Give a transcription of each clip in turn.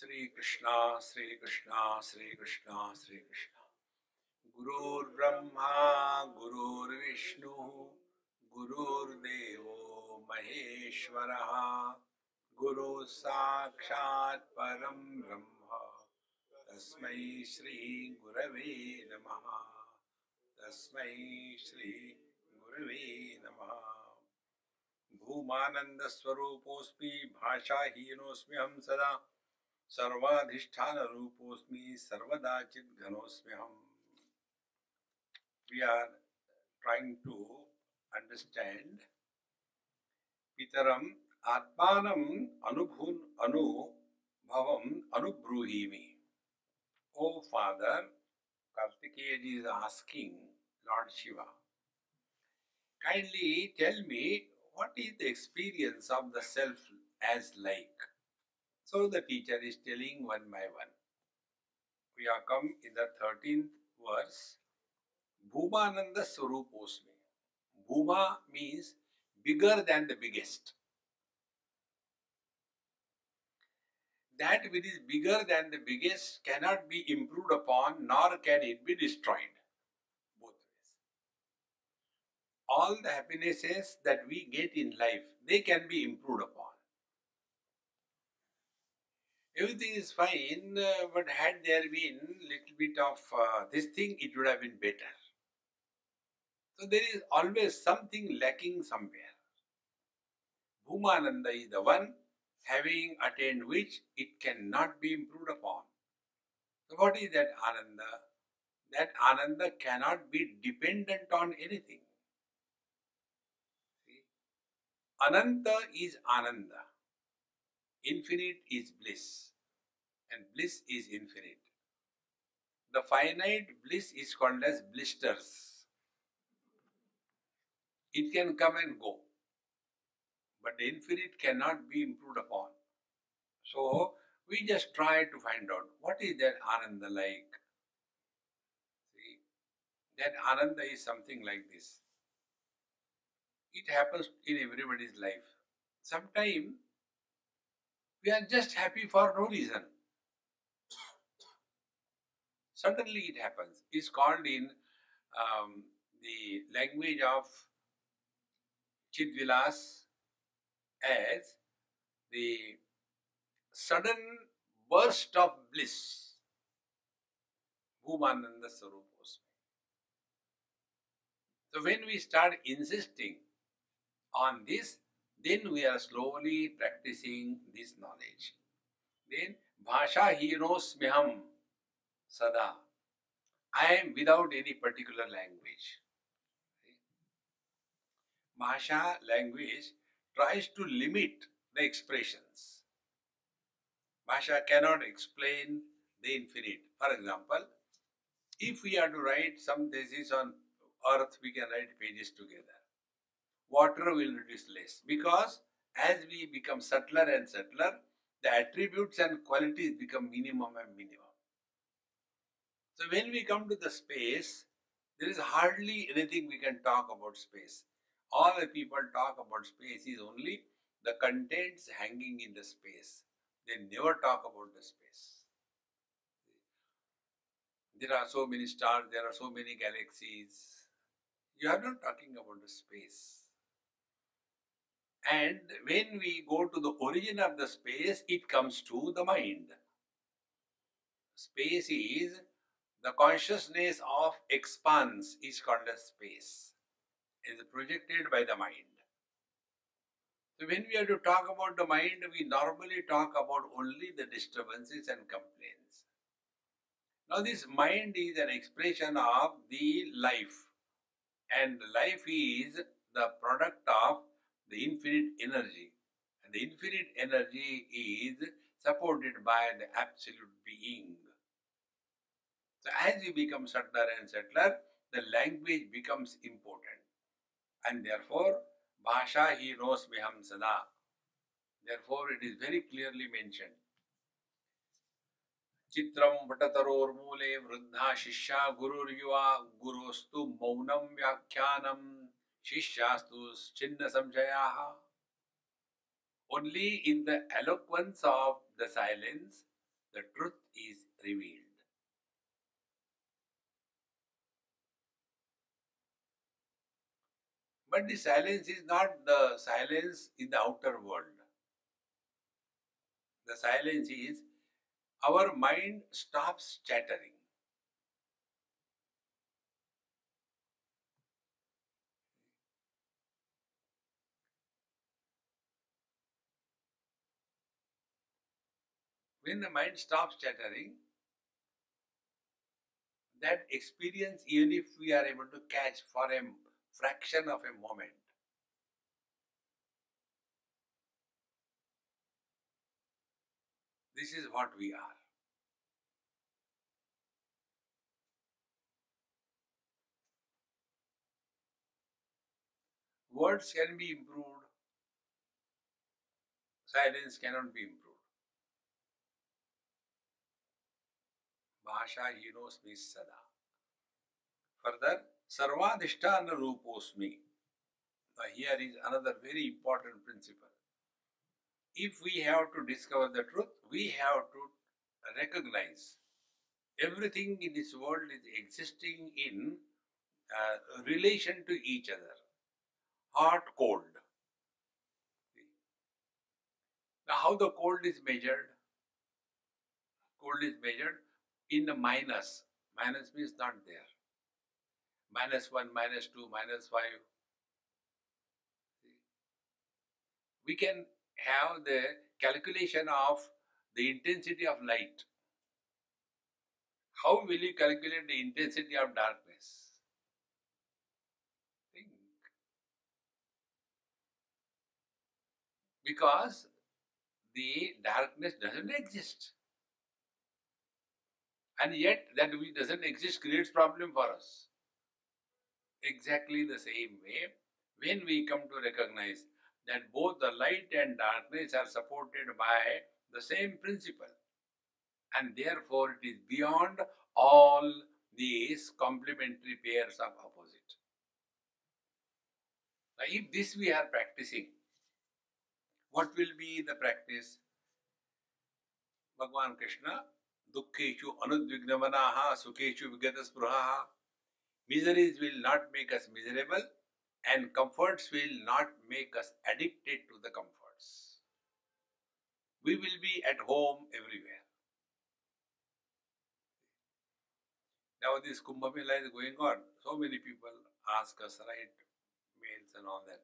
Sri Krishna, Sri Krishna, Sri Krishna, Sri Krishna. Gurur Brahma, Gurur Vishnu, Gurur Devo Maheshwaraha, Guru Sakshat Param Brahma, Tasmai Shri Gurave Namaha, Tasmai Shri Gurave Namaha. Bhumanand स्वरूपोस्मि भाषाहीनोस्मि हम सदा सर्वाधिष्ठान रूपोस्मि सर्वदा चिद्घनोस्मि हम. We are trying to understand Pitaram Atmanam Anubhavam Anubruhimi. Oh Father, Kartikeya is asking Lord Shiva, kindly tell me what is the experience of the self as like. So the teacher is telling one by one. We have come in the 13th verse. Bhumananda Swaruposmi. Bhuma means bigger than the biggest. That which is bigger than the biggest cannot be improved upon, nor can it be destroyed. Both ways. All the happinesses that we get in life, they can be improved upon. Everything is fine, but had there been little bit of this thing, it would have been better. So there is always something lacking somewhere. Bhumananda is the one having attained which it cannot be improved upon. So what is that Ananda? That Ananda cannot be dependent on anything. See? Ananta is Ananda. Infinite is bliss. And bliss is infinite. The finite bliss is called as blisters. It can come and go. But the infinite cannot be improved upon. So we just try to find out what is that Ananda like. See, that Ananda is something like this. It happens in everybody's life. Sometimes we are just happy for no reason. Suddenly it happens. It's called in the language of Chidvilas as the sudden burst of bliss. Bhumananda Saruposmi. So when we start insisting on this, then we are slowly practicing this knowledge. Then Bhasha Hinosmyaham Sada. I am without any particular language. Bhasha language tries to limit the expressions. Bhasha cannot explain the infinite. For example, if we are to write some thesis on earth, we can write pages together. Water will reduce less because as we become subtler and subtler, the attributes and qualities become minimum and minimum. So when we come to the space, there is hardly anything we can talk about space. All the people talk about space is only the contents hanging in the space. They never talk about the space. There are so many stars, there are so many galaxies. You are not talking about the space. And when we go to the origin of the space, it comes to the mind. Space is the consciousness of expanse is called as space. It is projected by the mind. So when we have to talk about the mind, we normally talk about only the disturbances and complaints. Now this mind is an expression of the life. And life is the product of the infinite energy. And the infinite energy is supported by the absolute being. So as we become subtler and subtler, the language becomes important. And therefore, Bhasha he knows meham sada. Therefore, it is very clearly mentioned. Chitram vatatarormule vruddha shishya gururyuva gurostu maunam vyakhyanam shishyastu chinna samjayaha. Only in the eloquence of the silence the truth is revealed. But the silence is not the silence in the outer world. The silence is our mind stops chattering. When the mind stops chattering, that experience, even if we are able to catch for a fraction of a moment, this is what we are. Words can be improved, silence cannot be improved. Bhasha hinosmi sada. Further, sarvadhisthana ruposmi. Now here is another very important principle. If we have to discover the truth, we have to recognize everything in this world is existing in relation to each other. Hot, cold. Now, how the cold is measured? Cold is measured in the minus. Minus means not there. -1, -2, -5. We can have the calculation of the intensity of light. How will you calculate the intensity of darkness? Think. Because the darkness doesn't exist. And yet that which doesn't exist creates problem for us. Exactly the same way, when we come to recognize that both the light and darkness are supported by the same principle, and therefore it is beyond all these complementary pairs of opposite. Now, if this we are practicing, what will be the practice? Bhagavan Krishna, Dukkeshu anudvignamanaha sukeshu vigataspruhaha. Miseries will not make us miserable, and comforts will not make us addicted to the comforts. We will be at home everywhere. Now this Kumbh Mela is going on. So many people ask us, write mails and all that.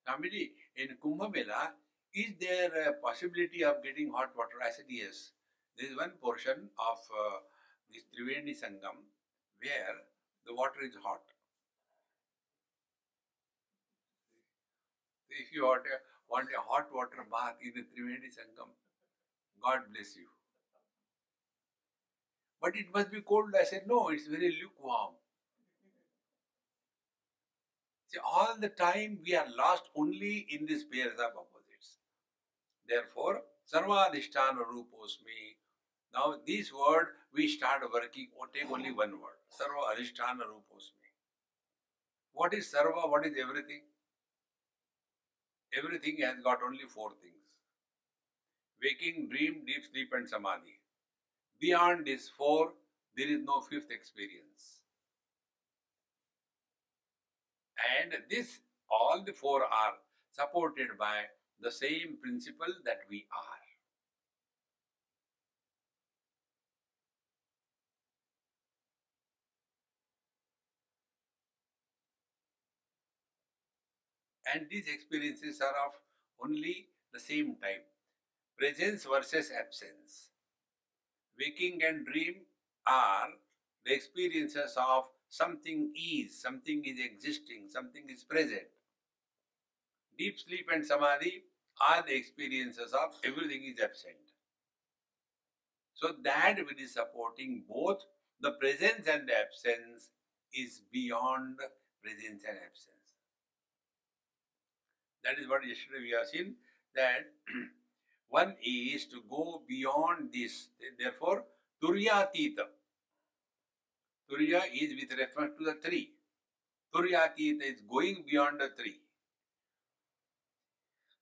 Namiji, in Kumbh Mela, is there a possibility of getting hot water? I said, yes. There is one portion of this Triveni Sangam where the water is hot. If you want a hot water bath in the Triveni Sangam, God bless you. But it must be cold. I said, no, it's very lukewarm. See, all the time we are lost only in these pairs of opposites. Therefore, Sarvadhisthana Ruposmi. Now, this word we start working, take only one word. Sarva Adhisthana Ruposmi. What is Sarva? What is everything? Everything has got only four things: waking, dream, deep sleep, and samadhi. Beyond these four, there is no fifth experience. And this, all the four are supported by the same principle that we are. And these experiences are of only the same type. Presence versus absence. Waking and dream are the experiences of something is existing, something is present. Deep sleep and samadhi are the experiences of everything is absent. So that which is supporting both the presence and the absence is beyond presence and absence. That is what yesterday we have seen, that one is to go beyond this. Therefore, Turyatita. Turya is with reference to the three. Turyatita is going beyond the three.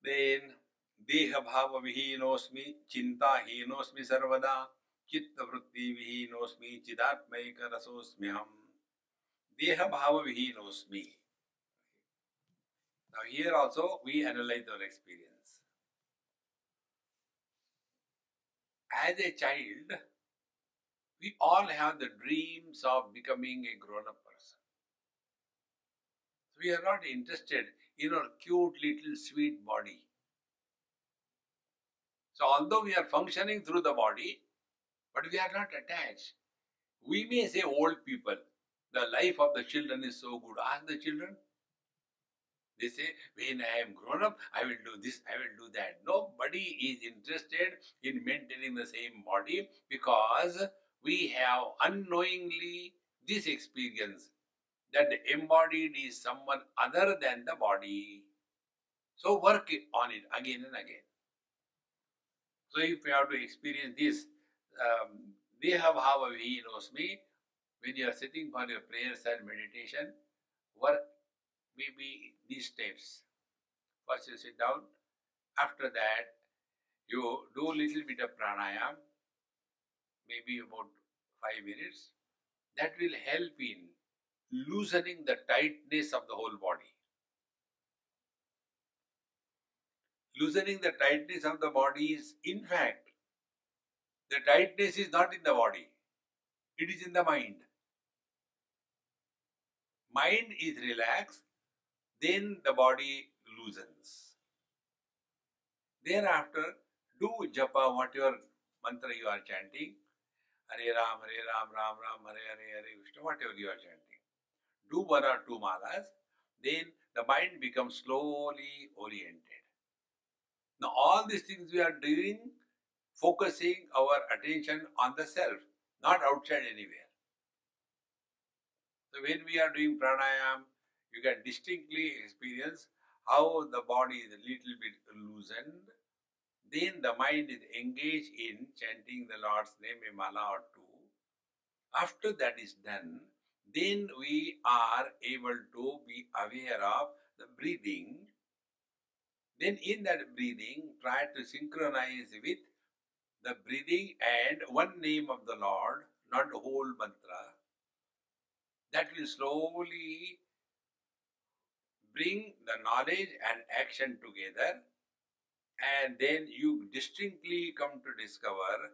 Then, Deha Bhava Vihinosmi, Chinta Hinosmi Sarvada. Chitta vritti vihinosmi chidatmaika rasosmyaham. Deha bhava vihinosmi. Now here also we analyze our experience. As a child, we all have the dreams of becoming a grown-up person. We are not interested in our cute little sweet body. So although we are functioning through the body, but we are not attached. We may say old people, the life of the children is so good. Ask the children. They say, when I am grown up, I will do this, I will do that. Nobody is interested in maintaining the same body because we have unknowingly this experience that the embodied is someone other than the body. So work on it again and again. So if you have to experience this, Deha Bhava He knows me, when you are sitting for your prayers and meditation, work maybe these steps. First you sit down, after that you do a little bit of pranayam, maybe about 5 minutes. That will help in loosening the tightness of the whole body. Loosening the tightness of the body is, in fact, the tightness is not in the body, it is in the mind. Mind is relaxed, then the body loosens. Thereafter, do japa, whatever mantra you are chanting, Hare Ram, Ram Ram, Hare Hare, Hare Krishna, whatever you are chanting. Do one or two malas, then the mind becomes slowly oriented. Now, all these things we are doing, focusing our attention on the self, not outside anywhere. So, when we are doing pranayam, you can distinctly experience how the body is a little bit loosened. Then the mind is engaged in chanting the Lord's name, a mala or two. After that is done, then we are able to be aware of the breathing. Then in that breathing, try to synchronize with the breathing and one name of the Lord, not the whole mantra. That will slowly bring the knowledge and action together, and then you distinctly come to discover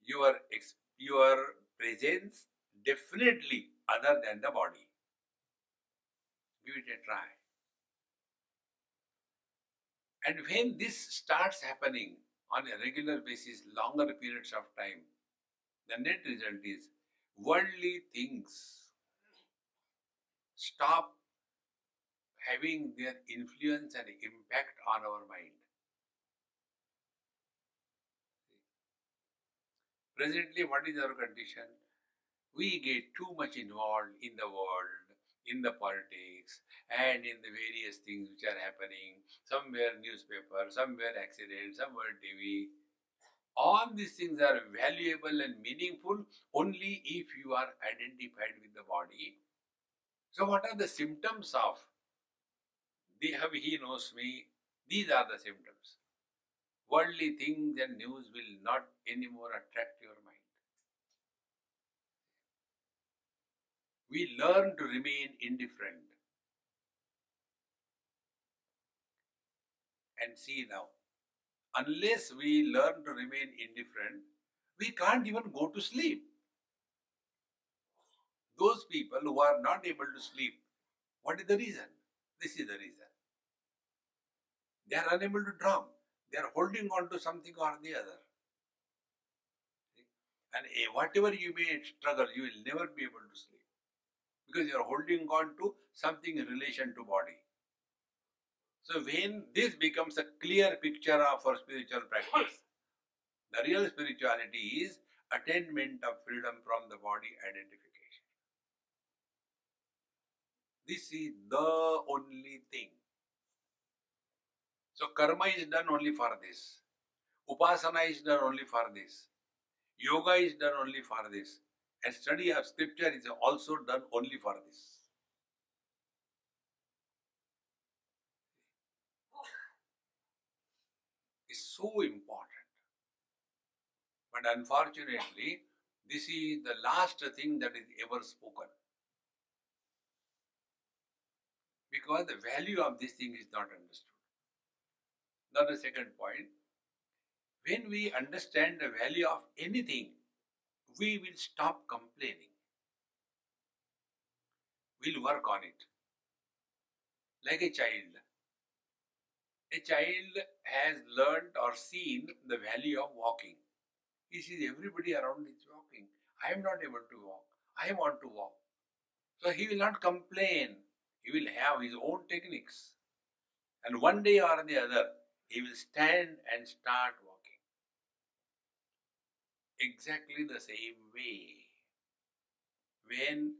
your presence definitely other than the body. Give it a try. And when this starts happening on a regular basis, longer periods of time, the net result is worldly things stop having their influence and impact on our mind. Presently, what is our condition? We get too much involved in the world, in the politics, and in the various things which are happening. Somewhere newspaper, somewhere accident, somewhere TV. All these things are valuable and meaningful only if you are identified with the body. So, what are the symptoms of he knows me? These are the symptoms. Worldly things and news will not anymore attract your mind. We learn to remain indifferent. And see now, unless we learn to remain indifferent, we can't even go to sleep. Those people who are not able to sleep, what is the reason? This is the reason. They are unable to drop. They are holding on to something or the other. And whatever you may struggle, you will never be able to sleep. Because you are holding on to something in relation to body. So when this becomes a clear picture of our spiritual practice, the real spirituality is attainment of freedom from the body identification. This is the only thing. So karma is done only for this. Upasana is done only for this. Yoga is done only for this. And study of scripture is also done only for this. It's so important. But unfortunately, this is the last thing that is ever spoken. Because the value of this thing is not understood. Now the second point, when we understand the value of anything, we will stop complaining. We'll work on it. Like a child. A child has learned or seen the value of walking. He sees everybody around is walking. I am not able to walk. I want to walk. So he will not complain. He will have his own techniques. And one day or the other, he will stand and start walking. Exactly the same way. When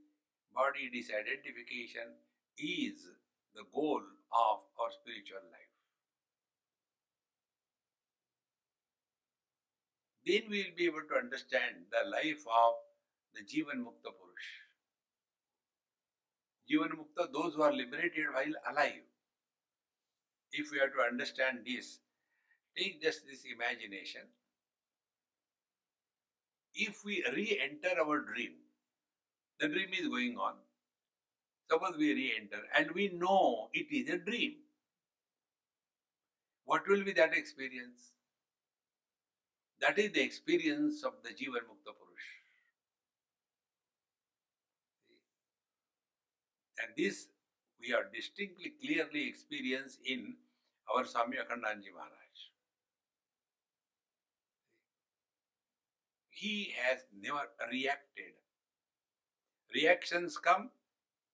body disidentification is the goal of our spiritual life, then we will be able to understand the life of the Jivan Mukta Purush. Jivan Mukta, those who are liberated while alive. If we have to understand this, take just this imagination. If we re-enter our dream, the dream is going on. Suppose we re-enter and we know it is a dream. What will be that experience? That is the experience of the Jivan Mukta Purush. And this we have distinctly, clearly experienced in our Swami Akhandanji Maharaj. He has never reacted. Reactions come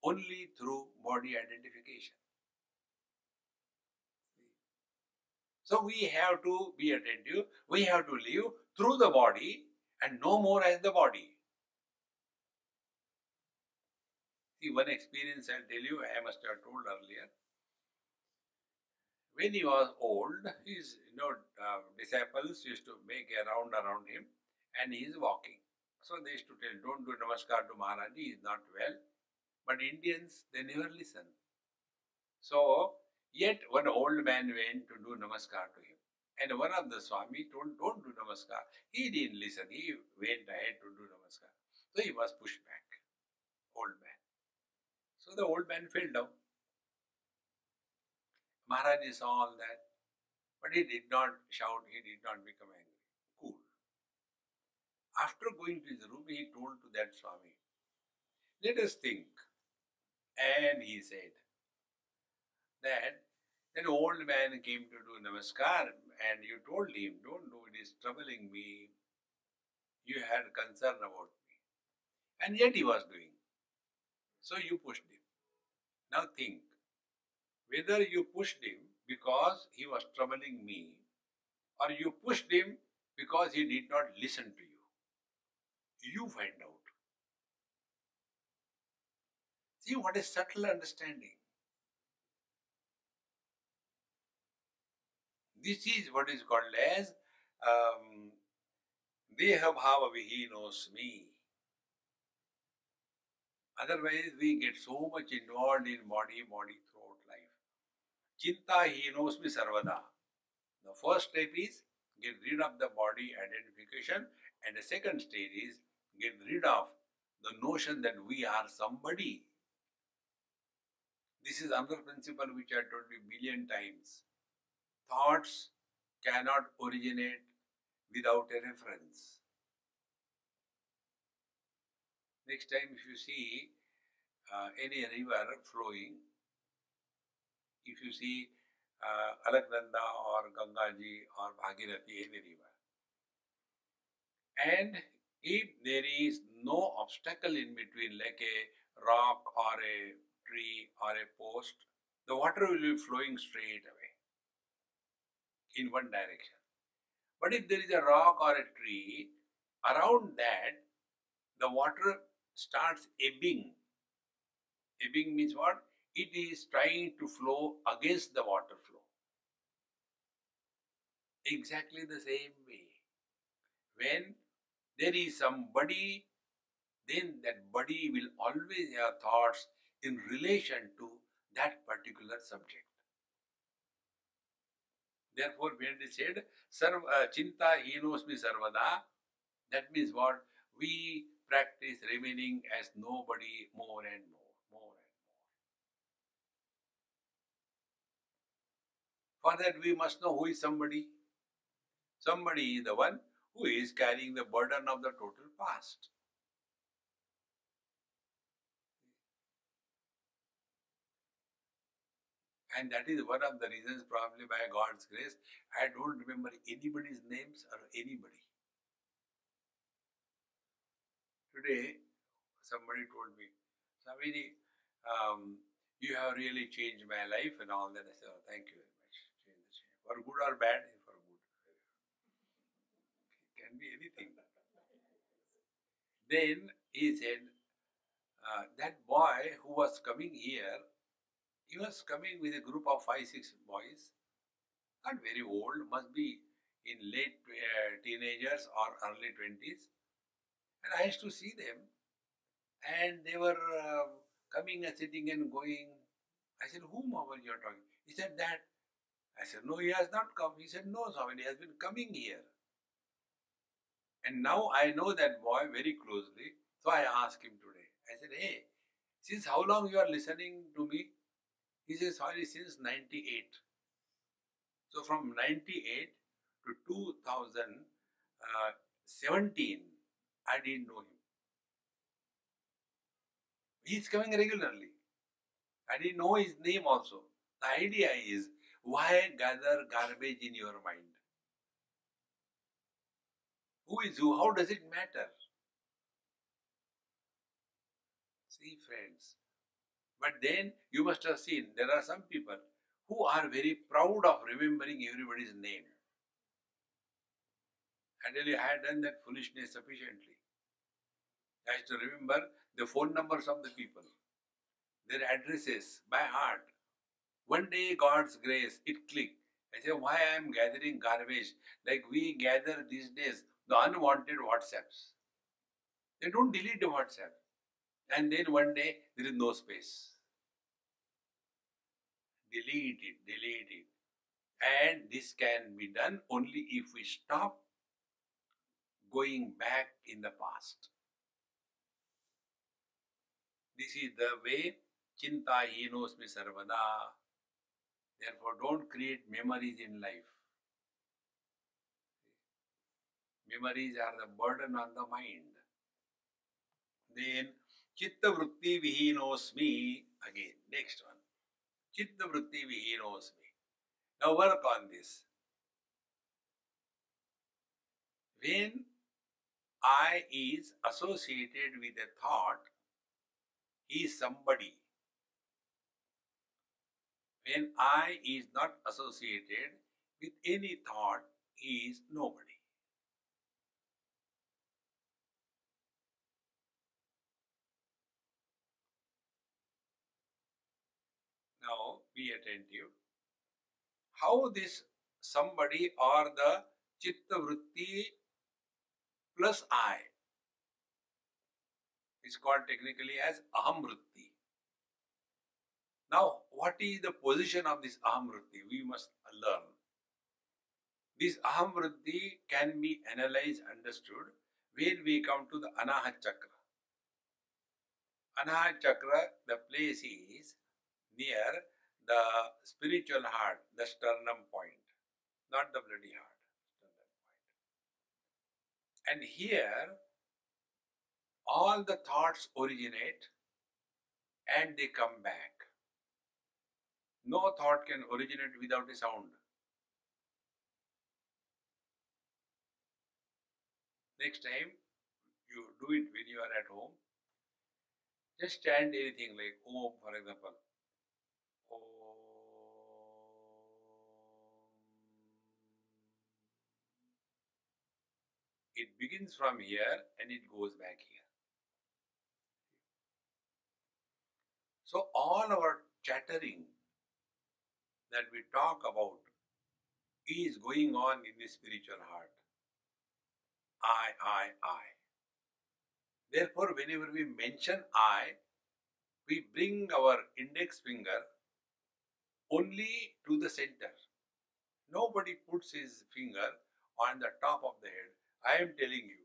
only through body identification. So we have to be attentive. We have to live through the body and no more as the body. See, one experience I'll tell you, I must have told earlier. When he was old, his disciples used to make a round around him and he is walking. So they used to tell, don't do namaskar to Maharaj, he is not well. But Indians, they never listen. So, yet one old man went to do namaskar to him. And one of the Swami told, don't do namaskar. He didn't listen. He went ahead to do namaskar. So he was pushed back, old man. So the old man fell down. Maharaj saw all that. But he did not shout, he did not become angry. Cool. After going to his room, he told to that Swami, let us think. And he said that that old man came to do namaskar and you told him, don't do it, is troubling me. You had concern about me. And yet he was doing. So you pushed him. Now think, whether you pushed him because he was troubling me or you pushed him because he did not listen to you. You find out. See what a subtle understanding. This is what is called as Deha Bhava Vihinosmi. Otherwise, we get so much involved in body throughout life. Chinta Hinosmi Sarvada. The first step is get rid of the body identification, and the second stage is get rid of the notion that we are somebody. This is another principle which I told you billion times. Thoughts cannot originate without a reference. Next time, if you see any river flowing, if you see Alaknanda or Gangaji or Bhagirathi, any river, and if there is no obstacle in between, like a rock or a tree or a post, the water will be flowing straight away in one direction. But if there is a rock or a tree, around that, the water starts ebbing. Ebbing means what? It is trying to flow against the water flow. Exactly the same way. When there is somebody, then that body will always have thoughts in relation to that particular subject. Therefore, when they said, Chinta hinosmi sarvada, That means what? We practice remaining as nobody more and more and more. For that, we must know who is somebody. Somebody is the one who is carrying the burden of the total past. And that is one of the reasons, probably by God's grace, I don't remember anybody's names or anybody. Today, somebody told me, Swami, you have really changed my life and all that. I said, oh, thank you very much. For good or bad, for good. It can be anything. Then he said, that boy who was coming here, he was coming with a group of 5, 6 boys, not very old, must be in late teenagers or early 20s. And I used to see them, and they were coming and sitting and going. I said, whom are you talking? He said that. I said, no, he has not come. He said, no, Swami, he has been coming here. And now I know that boy very closely. So I asked him today. I said, hey, since how long you are listening to me? He says, sorry, since 98. So from 98 to 2017, I didn't know him. He is coming regularly. I didn't know his name also. The idea is, why gather garbage in your mind? Who is who? How does it matter? See, friends. But then you must have seen there are some people who are very proud of remembering everybody's name. I tell you, I had done that foolishness sufficiently. I used to remember the phone numbers of the people, their addresses by heart. One day, God's grace, it clicked. I said, why I am gathering garbage like we gather these days the unwanted WhatsApps. They don't delete the WhatsApp. And then one day, there is no space. Delete it, delete it. And this can be done only if we stop going back in the past. This is the way Chinta hinosmi sarvada. Therefore, don't create memories in life. Memories are the burden on the mind. Then, chitta vritti vihinosmi. Again, next one. Chitta vritti vihinosmi. Now work on this. When I is associated with a thought, he is somebody. When I is not associated with any thought, he is nobody. Now be attentive. How this somebody or the chitta vritti plus I is called technically as aham vritti. Now, what is the position of this aham vritti? We must learn. This aham vritti can be analyzed, understood when we come to the anahat chakra. Anahat chakra, the place is near the spiritual heart, the sternum point, not the bloody heart, sternum point. And here, all the thoughts originate and they come back. No thought can originate without a sound. Next time, you do it when you are at home. Just chant anything like Om, for example. Om. It begins from here and it goes back here. So all our chattering that we talk about is going on in the spiritual heart. I. Therefore, whenever we mention I, we bring our index finger only to the center. Nobody puts his finger on the top of the head. I am telling you.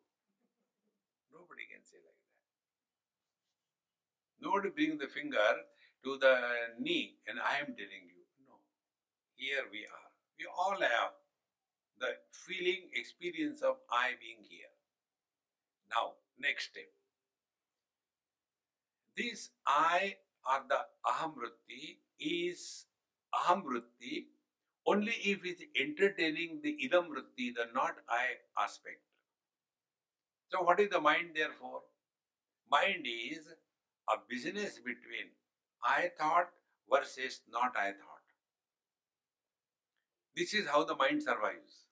Nobody can say like that. Nobody bring the finger to the knee and I am telling you. No. Here we are. We all have the feeling, experience of I being here. Now, next step. This I or the aham vritti is aham vritti only if it's entertaining the idam vritti, the not I aspect. So what is the mind therefore? Mind is a business between I thought versus not I thought. This is how the mind survives.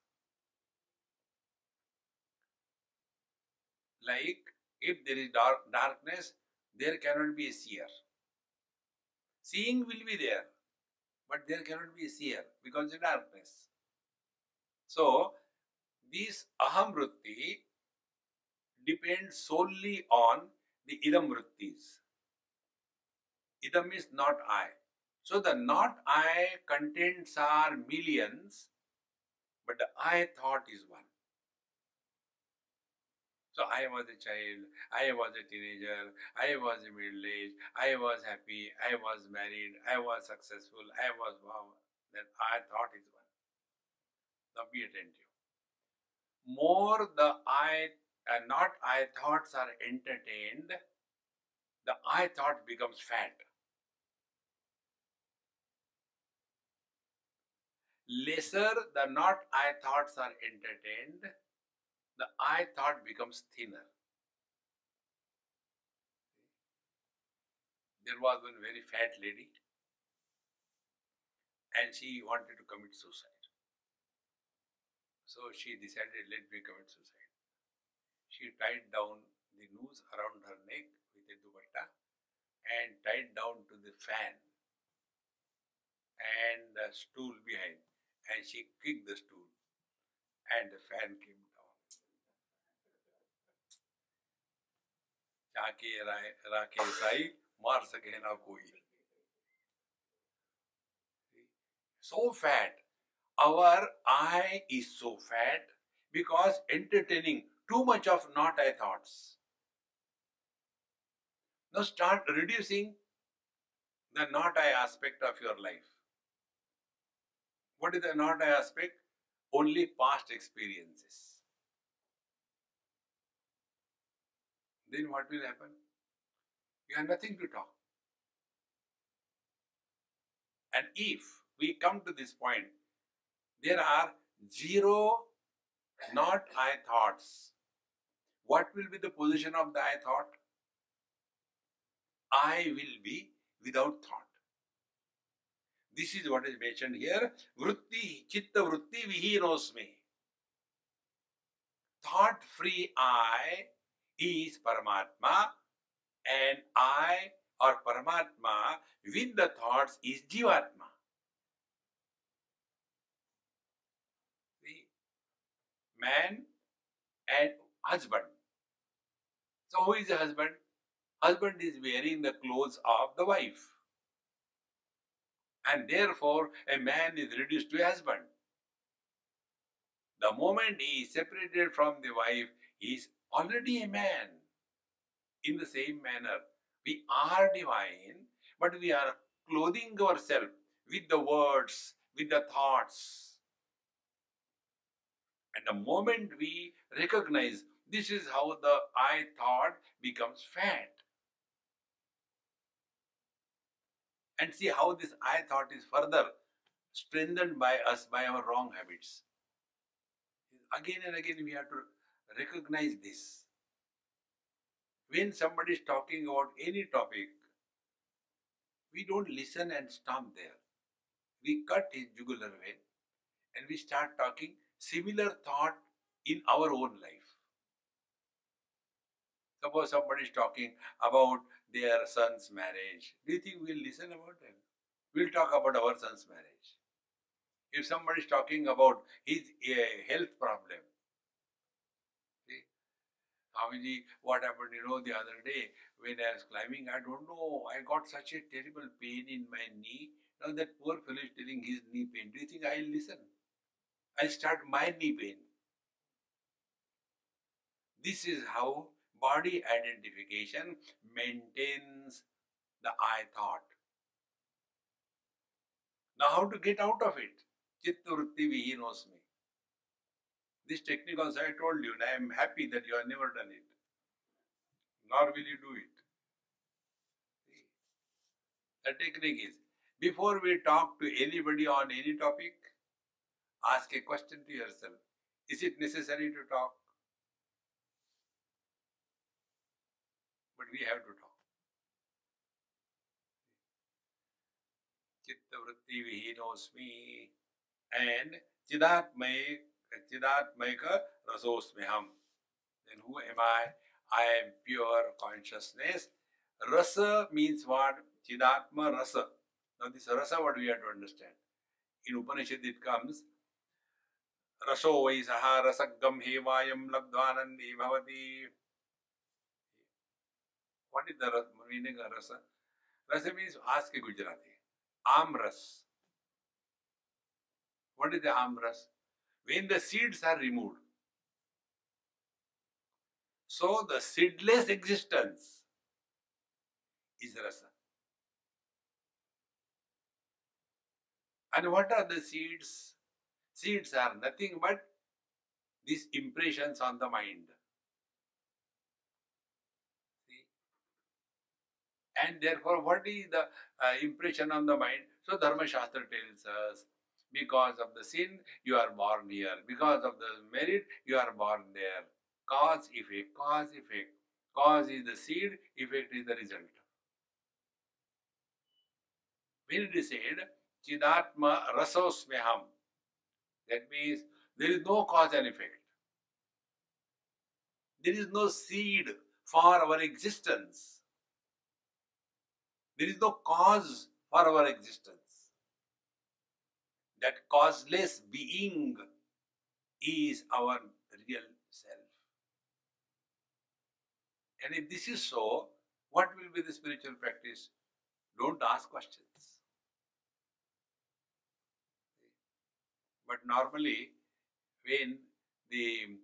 Like if there is darkness, there cannot be a seer. Seeing will be there, but there cannot be a seer because of darkness. So this aham vritti depends solely on the idam vrittis. Idam is not I. So the not I contents are millions, but the I thought is one. So I was a child, I was a teenager, I was a middle age, I was happy, I was married, I was successful, I was wow. That I thought is one. Now be attentive. More the I and not I thoughts are entertained, the I thought becomes fat. Lesser the not I thoughts are entertained, the I thought becomes thinner. There was one very fat lady and she wanted to commit suicide. So she decided, let me commit suicide. She tied down the noose around her neck with a dupatta and tied down to the fan and the stool behind. And she kicked the stool and the fan came down. जाके राके साई मार सके ना कोई. So fat. Our I is so fat because entertaining too much of not I thoughts. Now start reducing the not I aspect of your life. What is the not I aspect? Only past experiences. Then what will happen? You have nothing to talk. And if we come to this point, there are zero not I thoughts. What will be the position of the I thought? I will be without thought. This is what is mentioned here. Vritti, chitta vritti vihinosme. Thought-free I is Paramatma and I or Paramatma with the thoughts is Jivatma. See, man and husband. So who is the husband? Husband is wearing the clothes of the wife. And therefore a man is reduced to a husband. The moment he is separated from the wife, he is already a man. In the same manner, we are divine, but we are clothing ourselves with the words, with the thoughts. And the moment we recognize this is how the I thought becomes fat. And see how this I thought is further strengthened by us by our wrong habits. Again and again we have to recognize this. When somebody is talking about any topic, we don't listen and stop there. We cut his jugular vein and we start talking similar thought in our own life. Suppose somebody is talking about their son's marriage. Do you think we'll listen about them? We'll talk about our son's marriage. If somebody is talking about his health problem, see, Swamiji, what happened, the other day when I was climbing, I don't know, I got such a terrible pain in my knee. Now that poor fellow is telling his knee pain. Do you think I'll listen? I'll start my knee pain. This is how body identification maintains the I thought. Now, how to get out of it? Chitta vritti vihinosmi. This technique also I told you, and I am happy that you have never done it, nor will you do it. The technique is, before we talk to anybody on any topic, ask a question to yourself. Is it necessary to talk? But we have to talk. Chitta vritti vihinosmi. And Chidatmayaka rasosmiham. Then who am I? I am pure consciousness. Rasa means what? Chidatma rasa. Now this rasa, what we have to understand. In Upanishad it comes, raso vaisaha rasagam hevayam labdvanandi bhavati. What is the meaning of rasa? Rasa means, ask a Gujarati. Amras. What is the amras? When the seeds are removed. So the seedless existence is rasa. And what are the seeds? Seeds are nothing but these impressions on the mind. See? And therefore, what is the impression on the mind? So Dharma Shastra tells us, because of the sin, you are born here. Because of the merit, you are born there. Cause, effect, cause, effect. Cause is the seed, effect is the result. When it is said, Chidatma rasosmeham, that means there is no cause and effect. There is no seed for our existence. There is no cause for our existence. That causeless being is our real self. And if this is so, what will be the spiritual practice? Don't ask questions. But normally, when the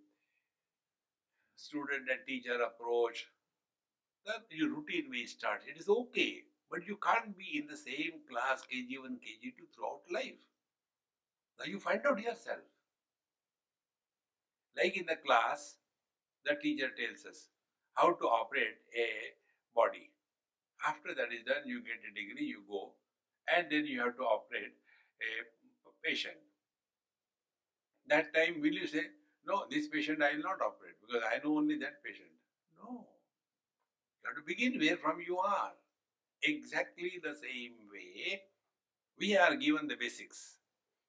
student and teacher approach, the routine may start. It is okay, but you can't be in the same class KG1, KG2 throughout life. Now you find out yourself. Like in the class, the teacher tells us how to operate a body. After that is done, you get a degree, you go, and then you have to operate a patient. That time, will you say, no, this patient I will not operate because I know only that patient? No. You have to begin where from you are. Exactly the same way, we are given the basics.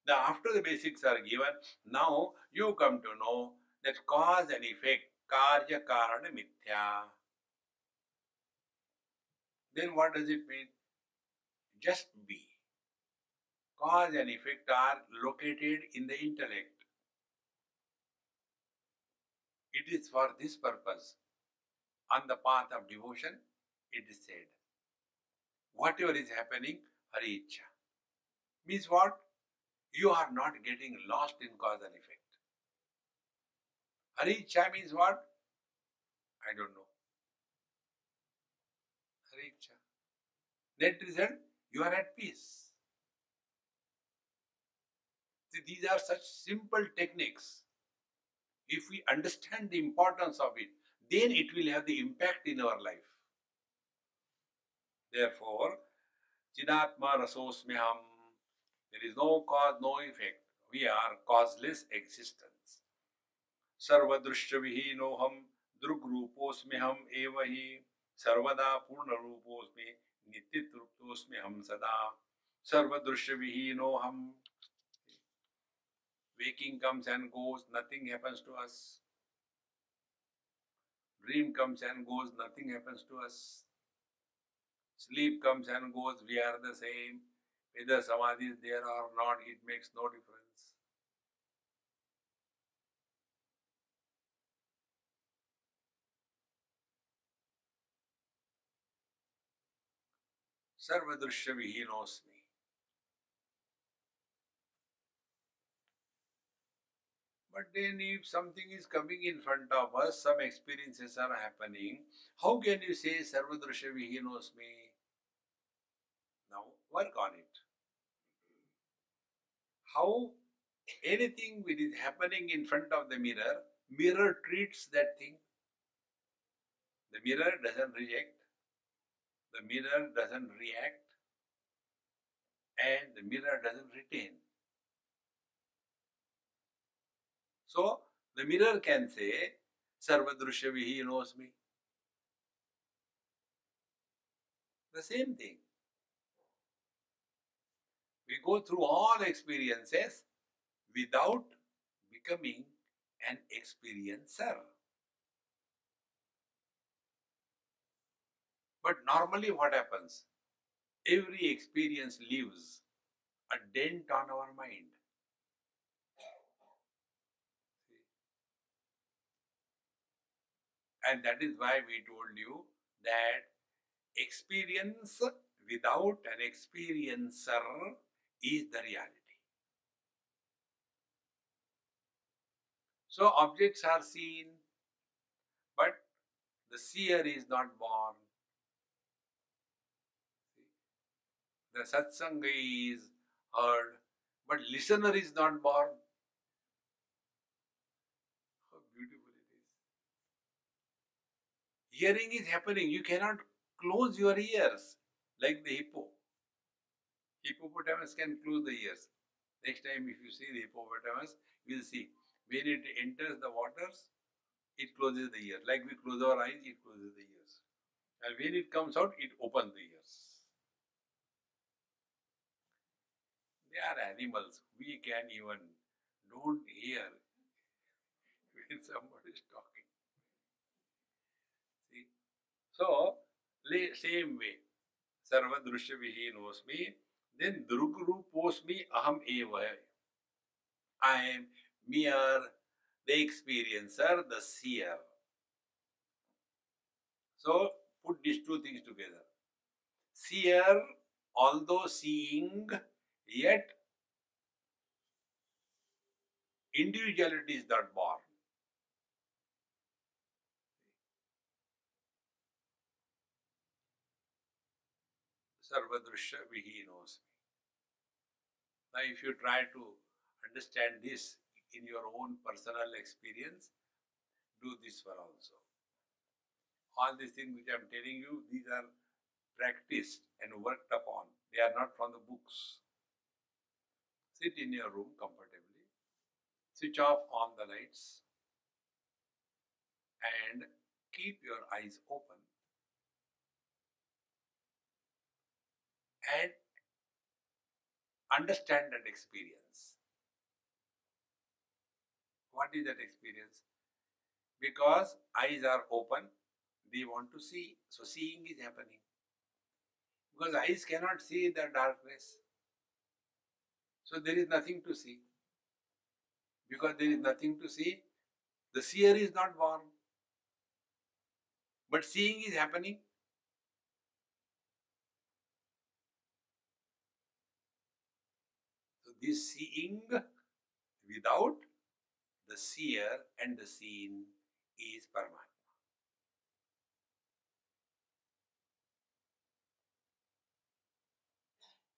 Now, after the basics are given, now you come to know that cause and effect, karya karana mithya. Then what does it mean? Just be. Cause and effect are located in the intellect. It is for this purpose. On the path of devotion, it is said, whatever is happening, Hari Ichha. Means what? You are not getting lost in cause and effect. Hari Ichha means what? I don't know. Hari Ichha. Net result, you are at peace. See, these are such simple techniques. If we understand the importance of it, then it will have the impact in our life. Therefore, Chidatma rasosmiham. There is no cause, no effect. We are causeless existence. Sarvadrushya vihinoham drugruposmiham evahi sarvada purna ruposmi nityitruptosmiham sada. Sarvadrushya vihinoham. Waking comes and goes, nothing happens to us. Dream comes and goes, nothing happens to us. Sleep comes and goes, we are the same. Whether samadhi is there or not, it makes no difference. Sarvadrushya vihinosmi. But then if something is coming in front of us, some experiences are happening, how can you say Sarvadrushavi, he knows me? Now work on it. How anything which is happening in front of the mirror, mirror treats that thing. The mirror doesn't reject, the mirror doesn't react, and the mirror doesn't retain. So the mirror can say, Sarvadrushavi, he knows me. The same thing. We go through all experiences without becoming an experiencer. But normally, what happens? Every experience leaves a dent on our mind. And that is why we told you that experience without an experiencer is the reality. So objects are seen, but the seer is not born. The satsanga is heard, but listener is not born. How beautiful it is. Hearing is happening. You cannot close your ears like the hippo. Hippopotamus can close the ears. Next time, if you see the hippopotamus, you will see when it enters the waters, it closes the ear. Like we close our eyes, it closes the ears. And when it comes out, it opens the ears. They are animals. We can even don't hear when somebody is talking. See? So, same way. Sarva Drushavihi knows me. Then Druguru posts me Aham Eva. I am mere the experiencer, the seer. So put these two things together. Seer, although seeing, yet individuality is not born. Sarvadrusha Vihi knows me. Now, if you try to understand this in your own personal experience, do this one also. All these things which I am telling you, these are practiced and worked upon. They are not from the books. Sit in your room comfortably, switch off all the lights, and keep your eyes open and understand that experience. What is that experience? Because eyes are open, they want to see. So seeing is happening. Because eyes cannot see the darkness. So there is nothing to see. Because there is nothing to see, the seer is not born. But seeing is happening. So this seeing without the seer and the seen is Paramatma.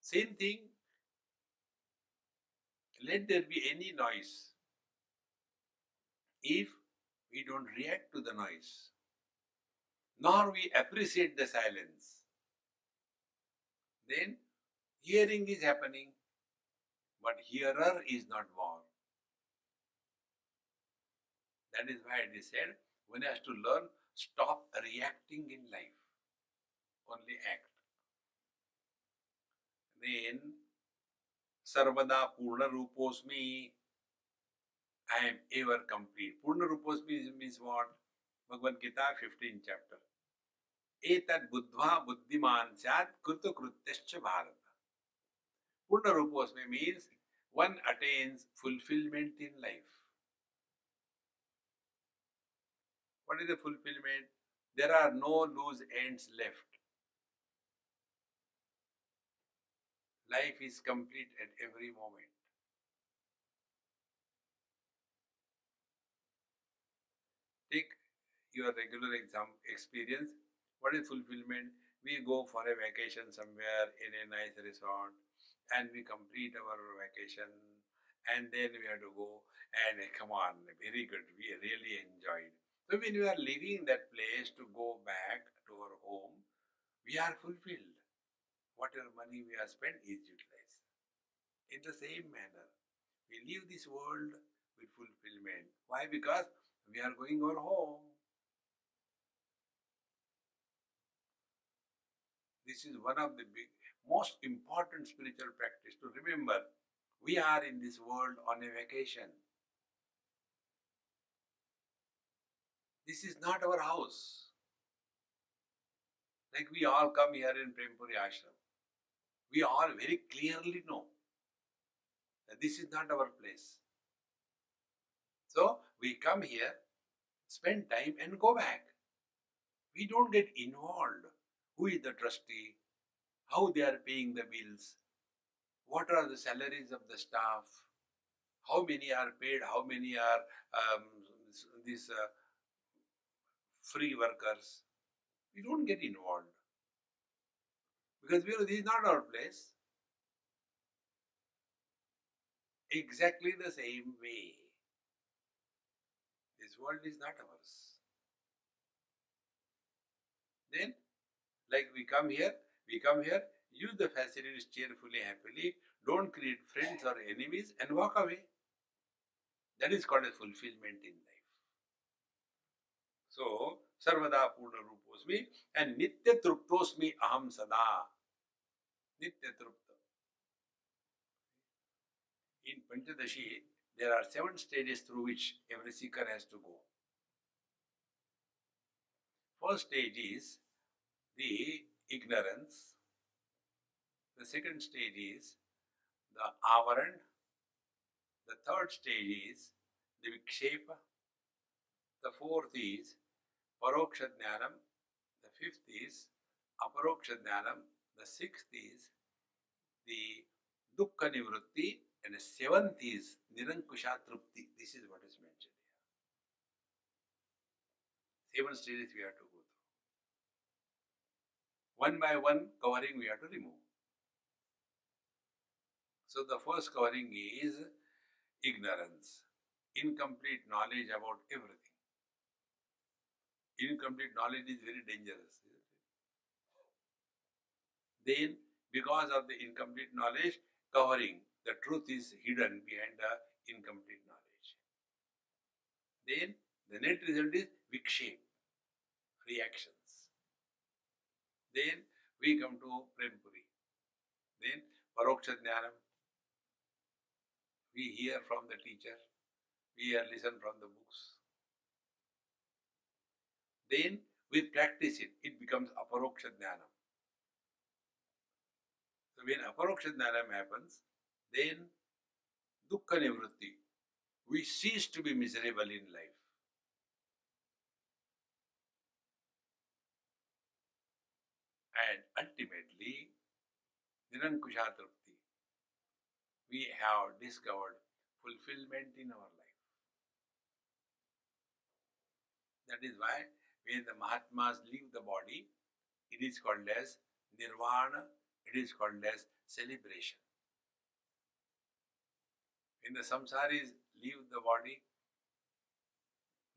Same thing, let there be any noise. If we don't react to the noise, nor we appreciate the silence, then hearing is happening, but hearer is not born. That is why it is said, one has to learn, stop reacting in life, only act. Then, Sarvada Purna Ruposmi, I am ever complete. Purna Ruposmi means what? Bhagavad Gita, 15th chapter. Etad buddhva buddhiman syat kruta krutyascha bharata. Purna Ruposmi means one attains fulfillment in life. What is the fulfillment? There are no loose ends left. Life is complete at every moment. your regular experience. What is fulfillment? We go for a vacation somewhere in a nice resort and we complete our vacation and then we have to go and come on, very good. We really enjoyed. So when we are leaving that place to go back to our home, we are fulfilled. Whatever money we have spent is utilized. In the same manner, we leave this world with fulfillment. Why? Because we are going our home. This is one of the most important spiritual practice to remember. We are in this world on a vacation. This is not our house. Like we all come here in Prem Puri Ashram. We all very clearly know that this is not our place. So we come here, spend time and go back. We don't get involved. Who is the trustee? How they are paying the bills? What are the salaries of the staff? How many are paid? How many are um, these free workers? We don't get involved because we know this is not our place. Exactly the same way, this world is not ours. Then, like we come here, use the facilities cheerfully, happily, don't create friends or enemies and walk away. That is called a fulfillment in life. So, Sarvada Purna Ruposmi and Nitya Truptosmi Aham Sada. Nitya Trupta. In Panchadashi, there are 7 stages through which every seeker has to go. First stage is the ignorance. The second stage is the avaran. The third stage is the vikshepa. The fourth is paroksha jnanam. The fifth is aparoksha jnanam. The sixth is the dukkha nivrutti. And the seventh is nirankusha trupti. This is what is mentioned here. 7 stages we have to go through. One by one covering we have to remove. So the first covering is ignorance, incomplete knowledge about everything. Incomplete knowledge is very dangerous. Then, because of the incomplete knowledge, covering, the truth is hidden behind the incomplete knowledge. Then, the net result is vikshep, reactions. Then, we come to Prem Puri. Then, paroksha jnanam, we hear from the teacher, we listen from the books. Then, we practice it, it becomes aparoksha jnanam. So, when aparoksha jnanam happens, then dukkha nivrutti, we cease to be miserable in life. And ultimately, nirankusha trupti, we have discovered fulfillment in our life. That is why when the Mahatmas leave the body, it is called as nirvana, it is called as celebration. When the samsaris leave the body,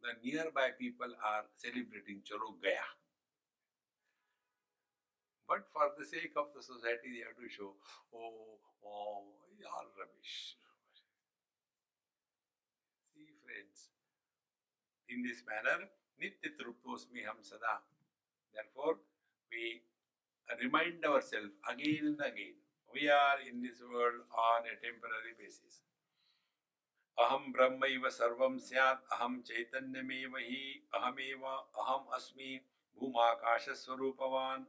the nearby people are celebrating Chalo Gaya. But for the sake of the society, they have to show, oh, all rubbish. See, friends, in this manner, Nitya Truptosmi Ham Sada. Therefore, we remind ourselves again and again, we are in this world on a temporary basis. Aham Brahmaiva Sarvam Syat, Aham Chaitanyameva Hi, Ahameva, Aham Asmi, Bhumakasha Swarupavan,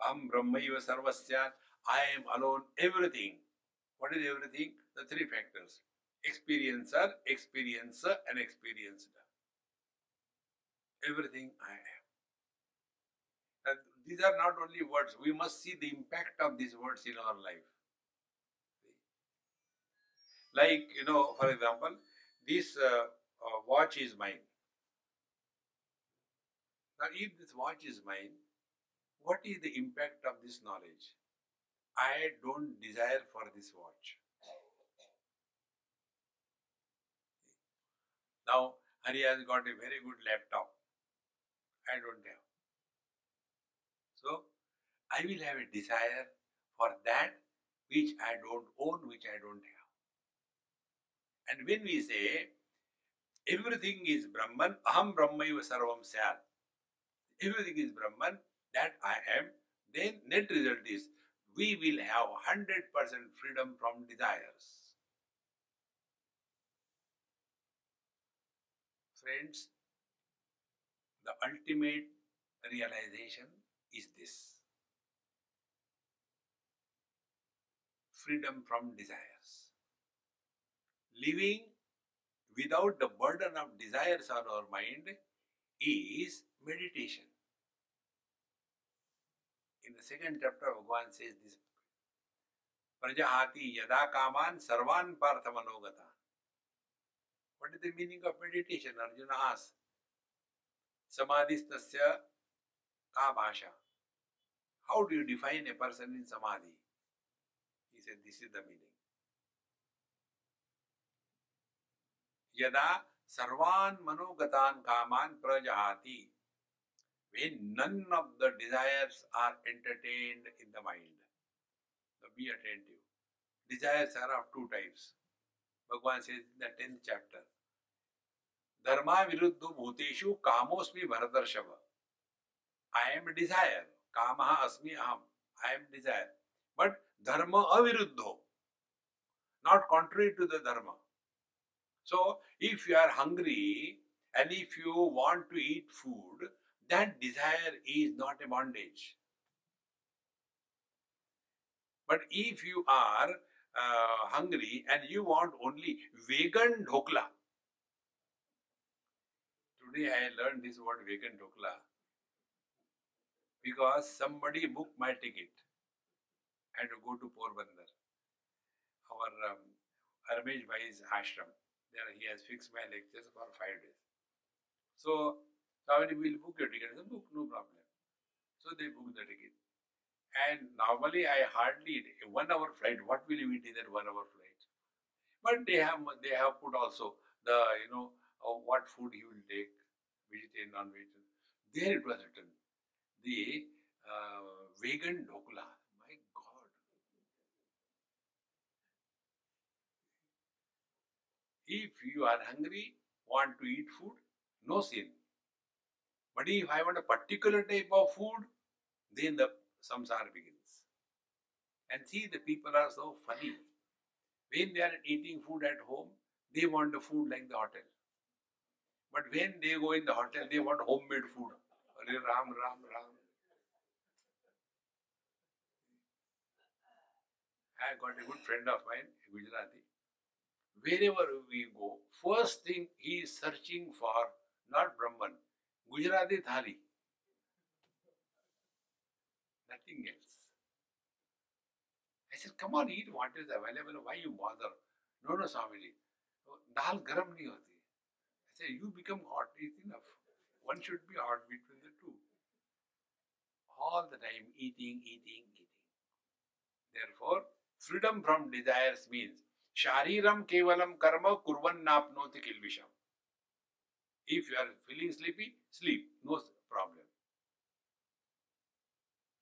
Aham Brahmaiva Sarvasyat, I am alone, everything. What is everything? The 3 factors. Experiencer, experiencer, and experienced. Everything I am. And these are not only words, we must see the impact of these words in our life. Like, for example, this watch is mine. Now, if this watch is mine, what is the impact of this knowledge? I don't desire for this watch. Now, Hari has got a very good laptop. I don't have. So, I will have a desire for that which I don't own, which I don't have. And when we say everything is Brahman, aham brahmaiva sarvam syat, everything is Brahman, that I am, then net result is we will have 100% freedom from desires. Friends, the ultimate realization is this: freedom from desires. Living without the burden of desires on our mind is meditation. In the second chapter, Bhagavan says this: Prajahati yada kaman sarvan parthamanogata. What is the meaning of meditation? Arjuna asks. Samadhistasya ka bhasha. How do you define a person in samadhi? He said, this is the meaning. Yada sarvan manogatan kaman prajahati. When none of the desires are entertained in the mind. Now be attentive. Desires are of two types. Bhagavan says in the 10th chapter, Dharma viruddho bhuteshu kamosmi bharatarshava. I am desire. Kamaha asmi aham. I am desire. But dharma aviruddho. Not contrary to the dharma. So, if you are hungry and if you want to eat food, that desire is not a bondage. But if you are hungry and you want only vegan dhokla, today I learned this word vegan dhokla because somebody booked my ticket. I had to go to Porbandar. Our Ramesh Bhai's ashram. There he has fixed my lectures for 5 days. So, Swami will book your ticket. I said, book, no problem. So they booked the ticket. And normally I hardly eat 1 hour flight. What will you eat in that 1 hour flight? But they have put also the what food he will take, vegetarian, non-vegetarian. There it was written the vegan dhokla. My God! If you are hungry, want to eat food, no sin. But if I want a particular type of food, then the samsara begins. And see, the people are so funny. When they are eating food at home, they want the food like the hotel. But when they go in the hotel, they want homemade food. Hare Ram, Ram, Ram. I got a good friend of mine, Gujarati. Wherever we go, first thing he is searching for, not Brahman, Gujarati thali. Nothing else. I said, come on, eat what is available. Why you bother? No, Swamiji. Dal garam nahi hoti. I said, you become hot. It's enough. One should be hot between the two. All the time eating, eating, eating. Therefore, freedom from desires means Shariram kevalam karma kurvan napnoti kilvisham. If you are feeling sleepy, sleep. No problem.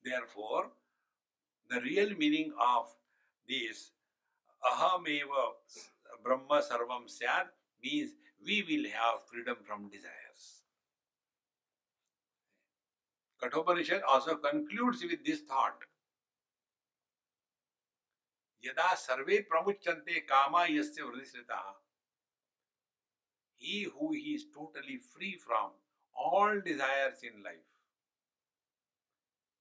Therefore, the real meaning of this ahameva brahma sarvam syat means we will have freedom from desires. Kathopanishad also concludes with this thought. Yada sarve pramuchante kama yasya vridhisritaha. He who is totally free from all desires in life.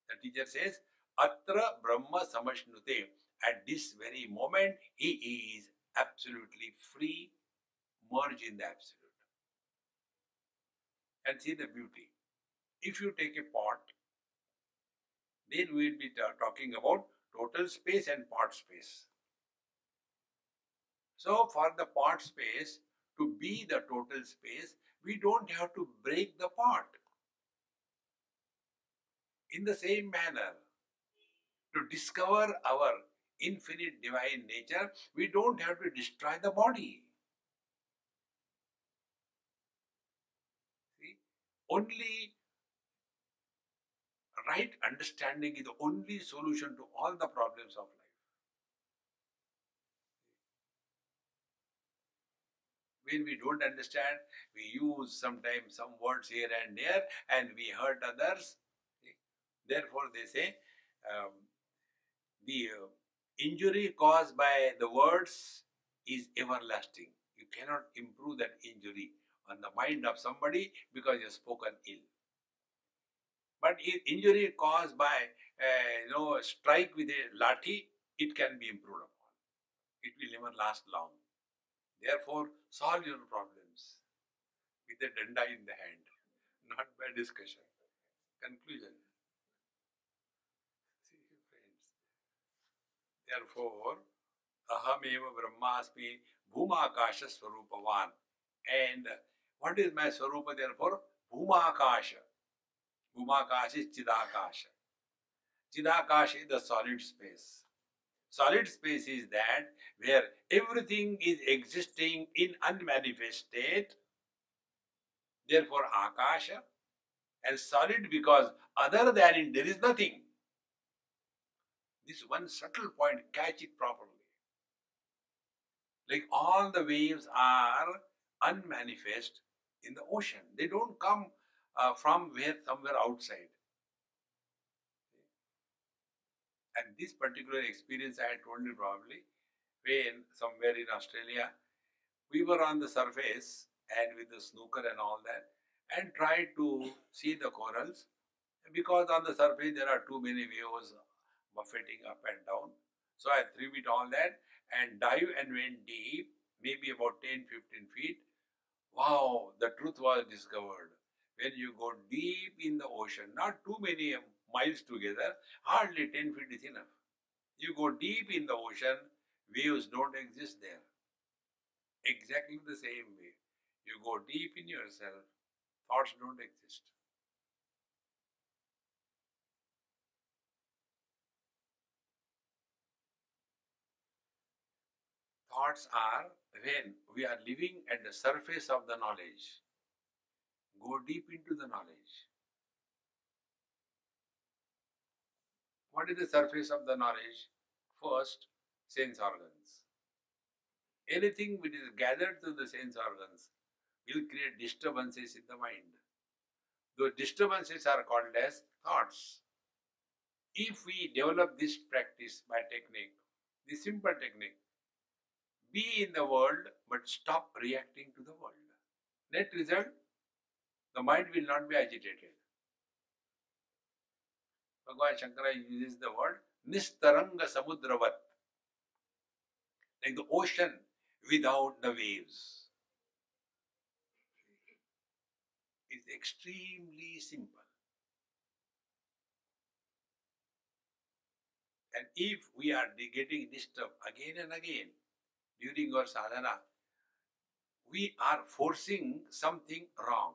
The teacher says, Atra Brahma Samashnute. At this very moment, he is absolutely free, merged in the absolute. And see the beauty. If you take a pot, then we will be talking about total space and pot space. So, for the pot space to be the total space, we don't have to break the pot. In the same manner, to discover our infinite divine nature, we don't have to destroy the body. See? Only right understanding is the only solution to all the problems of life. When we don't understand, we use sometimes some words here and there and we hurt others. Therefore, they say um, the injury caused by the words is everlasting. You cannot improve that injury on the mind of somebody because you have spoken ill. But if injury caused by strike with a lathi, it can be improved upon. It will never last long. Therefore, solve your problems with a danda in the hand, not by discussion. Conclusion. See, friends. Therefore, ahameva brahmasmi bhumakasha swarupavan. And what is my swarupa therefore? Bhumakasha. Bhumakasha is chidakasha. Chidakasha is the solid space. Solid space is that where everything is existing in unmanifest state. Therefore, akasha. And solid because other than it there is nothing. This one subtle point, catch it properly. Like all the waves are unmanifest in the ocean. They don't come from somewhere outside. And this particular experience I had told you probably when somewhere in Australia we were on the surface and with the snooker and all that and tried to see the corals because on the surface there are too many waves buffeting up and down. So I threw it all that and dive and went deep, maybe about 10-15 feet. Wow, the truth was discovered. When you go deep in the ocean, not too many miles together, hardly 10 feet is enough. You go deep in the ocean, waves don't exist there. Exactly the same way. You go deep in yourself, thoughts don't exist. Thoughts are when we are living at the surface of the knowledge. Go deep into the knowledge. What is the surface of the knowledge? First, sense organs. Anything which is gathered through the sense organs will create disturbances in the mind. Those disturbances are called as thoughts. If we develop this practice by technique, the simple technique, be in the world but stop reacting to the world. Net result, the mind will not be agitated. Bhagavan Shankara uses the word nistaranga samudravat, like the ocean without the waves. It's extremely simple. And if we are getting disturbed again and again during our sadhana, we are forcing something wrong.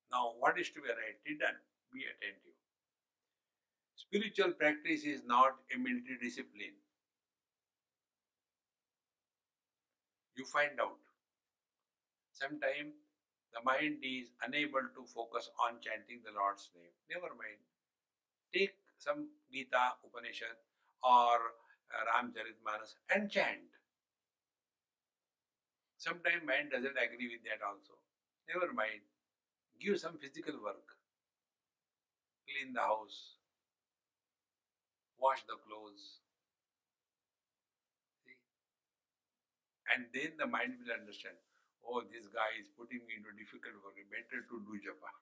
Now, what is to be rightly done? Be attentive. Spiritual practice is not a military discipline. You find out. Sometimes the mind is unable to focus on chanting the Lord's name. Never mind. Take some Gita, Upanishad, or Ramcharitmanas and chant. Sometimes mind doesn't agree with that also. Never mind. Give some physical work. Clean the house. Wash the clothes. See? And then the mind will understand. Oh, this guy is putting me into difficult work. Better to do japa.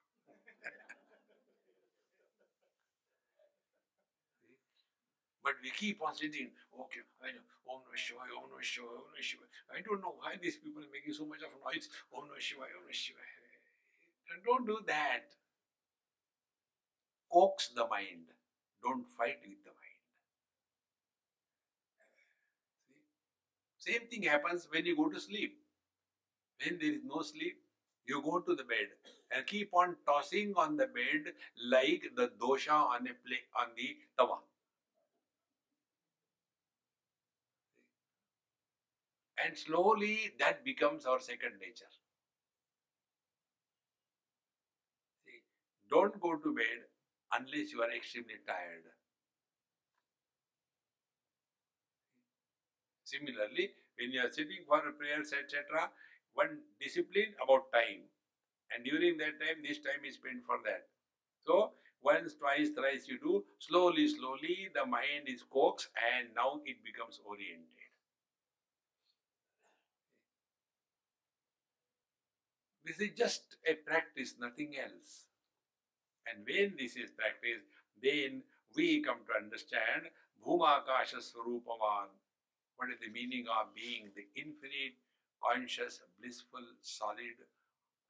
But we keep on sitting, okay, I know, Om Namah Shivaya, Om Namah Shivaya, Om Namah Shivaya. I don't know why these people are making so much of noise. Om Namah Shivaya, Om Namah Shivaya. And don't do that. Coax the mind. Don't fight with the mind. See? Same thing happens when you go to sleep. When there is no sleep, You go to the bed and keep on tossing on the bed like the dosha on a plate on the tawa. And slowly that becomes our second nature. See, don't go to bed unless you are extremely tired. Similarly, when you are sitting for prayers, etc., one discipline about time. And during that time, this time is spent for that. So, once, twice, thrice you do, slowly, slowly, the mind is coaxed and now it becomes oriented. This is just a practice, nothing else. And when this is practiced, then we come to understand Bhumakasha Swarupaman. What is the meaning of being the infinite, conscious, blissful, solid,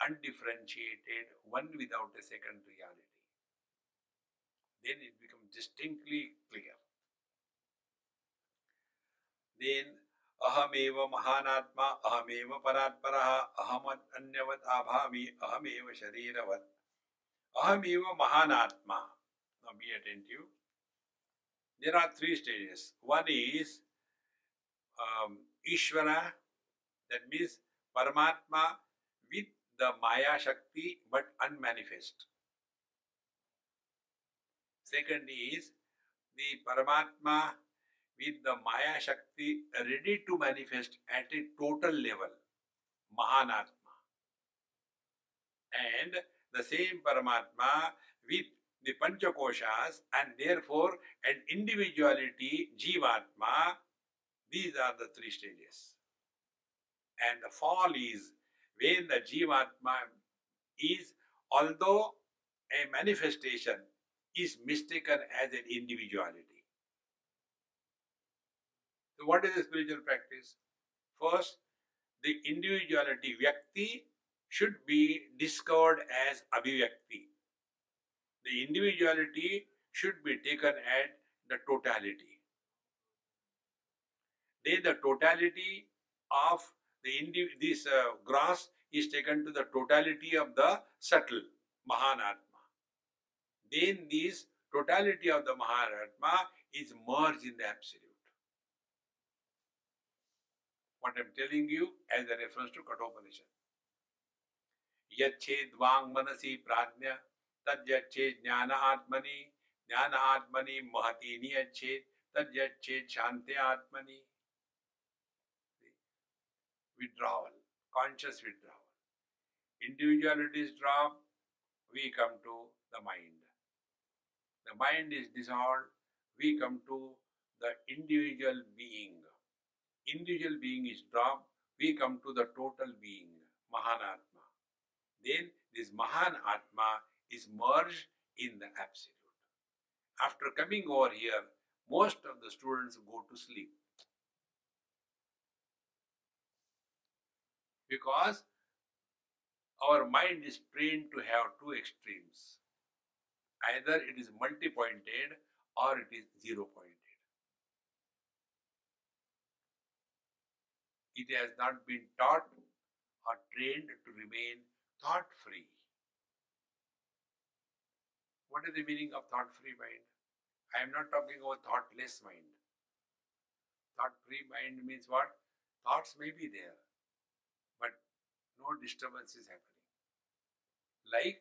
undifferentiated, one without a second reality? Then it becomes distinctly clear. Then ahameva mahanatma, ahameva paratparaha, ahamat anyavat abhami, ahameva shariravat, ahameva mahanatma. Now be attentive. There are three stages. One is Ishvara, that means Paramatma with the Maya Shakti but unmanifest. Second is the Paramatma with the Maya Shakti ready to manifest at a total level, Mahanatma. And the same Paramatma with the Panchakoshas and therefore an individuality, Jivatma. These are the three stages. And the fall is when the Jivatma is, although a manifestation, is mistaken as an individuality. So, what is the spiritual practice? First, the individuality, Vyakti, should be discovered as Abhivyakti. The individuality should be taken at the totality. Then the totality of this gross is taken to the totality of the subtle, Mahanatma. Then this totality of the Mahanatma is merged in the Absolute. What I am telling you as a reference to Kathopanishad. Yached vang manasi prajna, tad yached jnana atmani, jnana atmani mahatini yached, tad yached shante atmani. Withdrawal, conscious withdrawal. Individuality is dropped, we come to the mind. The mind is dissolved, we come to the individual being. Individual being is dropped, we come to the total being, Mahanatma. Then this Mahanatma is merged in the Absolute. After coming over here, most of the students go to sleep. Because our mind is trained to have two extremes. Either it is multi-pointed or it is zero-pointed. It has not been taught or trained to remain thought-free. What is the meaning of thought-free mind? I am not talking about thoughtless mind. Thought-free mind means what? Thoughts may be there, but no disturbance is happening. Like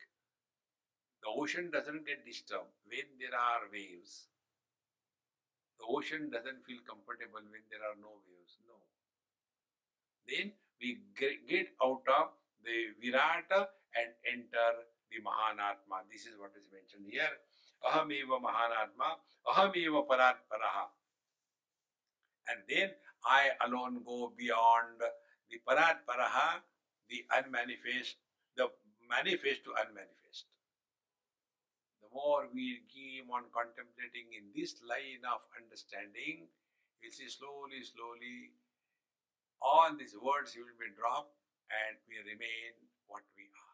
the ocean doesn't get disturbed when there are waves. The ocean doesn't feel comfortable when there are no waves. No. Then we get out of the Virata and enter the Mahanatma. This is what is mentioned here. Ahameva Mahanatma, Ahameva Paratparaha. And then I alone go beyond the Paratparaha, the unmanifest, the manifest to unmanifest. The more we keep on contemplating in this line of understanding, we see slowly, slowly, all these words will be dropped and we remain what we are.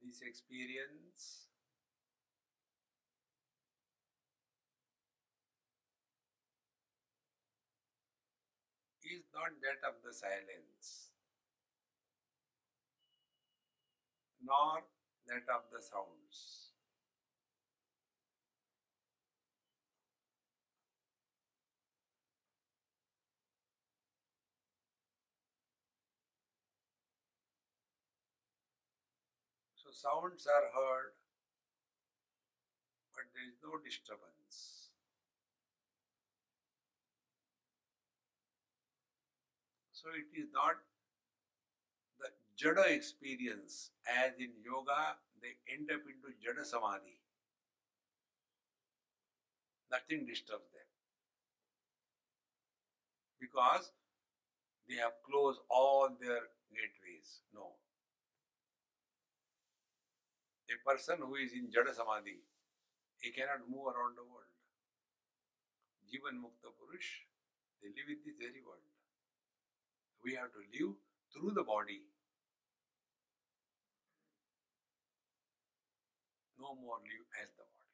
This experience is not that of the silence, nor that of the sounds. So sounds are heard, but there is no disturbance. So it is not the jada experience, as in yoga they end up into jada samadhi. Nothing disturbs them because they have closed all their gateways. No. A person who is in jada samadhi, he cannot move around the world. Jivan Mukta Purush, they live in this very world. We have to live through the body. No more live as the body.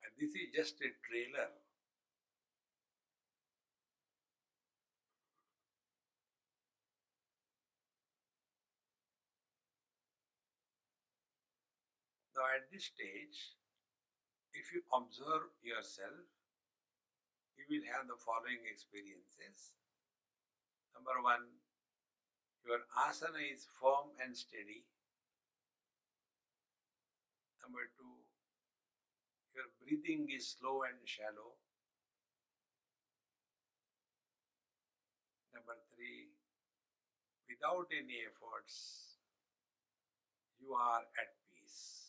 And this is just a trailer. Now at this stage, if you observe yourself, you will have the following experiences. Number one, your asana is firm and steady. Number two, your breathing is slow and shallow. Number three, without any efforts, you are at peace.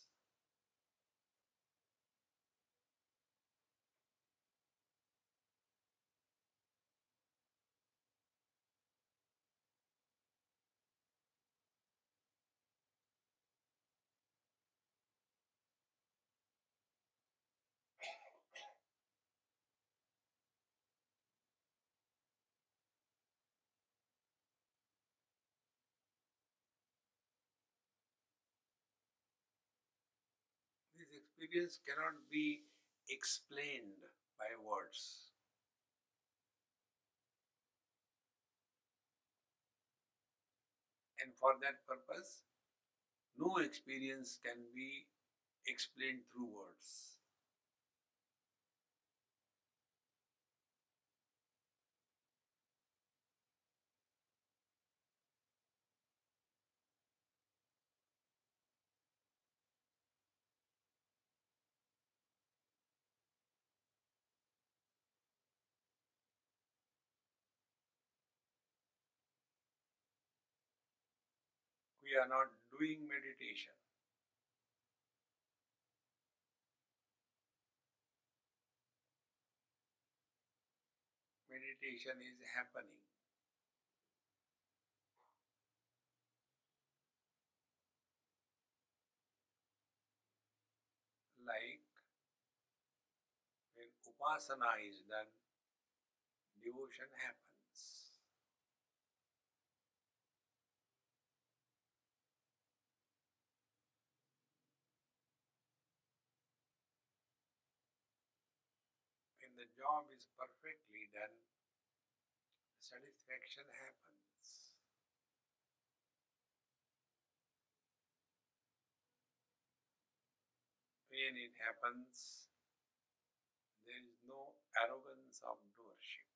This experience cannot be explained by words. And for that purpose, no experience can be explained through words. We are not doing meditation. Meditation is happening. Like when upasana is done, devotion happens. When the job is perfectly done, satisfaction happens. When it happens, there is no arrogance of doership.